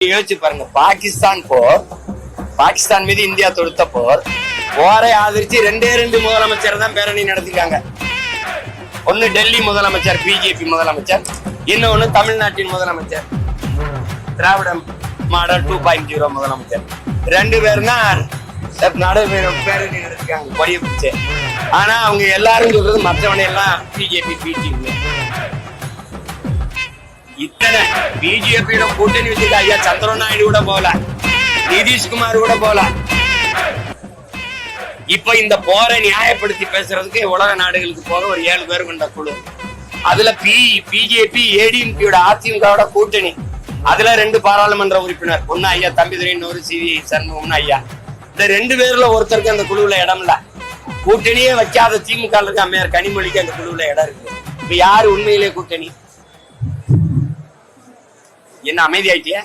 யோசிச்சு பாருங்க, பாகிஸ்தான் மீது இந்தியா தொடுத்த போரை ஆதரிச்சு ரெண்டு முதலமைச்சர் தான் பேரணி நடத்திருக்காங்க. ஒன்னு டெல்லி முதலமைச்சர் பிஜேபி முதலமைச்சர், இன்னொன்னு தமிழ்நாட்டின் முதலமைச்சர் திராவிட மாடல் 2.0 முதலமைச்சர். 2 பேரும் தான் பேரணி நடத்திருக்காங்க கொடிய பிடிச்சு. ஆனா அவங்க எல்லாரும் சொல்றது மற்றவனை எல்லாம் பிஜேபி பிடிச்சிருங்க. இத்தனை பிஜேபியோட கூட்டணி வச்சிருக்க ஐயா சந்திரபாபு நாயுடு கூட போல, நிதிஷ்குமார் கூட போல. இப்ப இந்த போரை நியாயப்படுத்தி பேசுறதுக்கு உலக நாடுகளுக்கு போக ஒரு 7 பேர் கொண்ட குழு. அதுல பிஜேபி ஏடிஎம்கேயோட அதிமுகவோட கூட்டணி. அதுல 2 பாராளுமன்ற உறுப்பினர், ஒன்னு ஐயா தம்பிதுரை, இன்னொரு சிவி சண்முகம்னு ஐயா. இந்த 2 பேர்ல ஒருத்தருக்கு அந்த குழுவுல இடம் இல்ல. கூட்டணியே வைக்காத திமுக இருக்க அம்மையார் கனிமொழிக்கு அந்த குழுவுல இடம் இருக்கு. இப்ப யாரு உண்மையிலே கூட்டணி? என்ன அமைதி ஆயிட்டியா?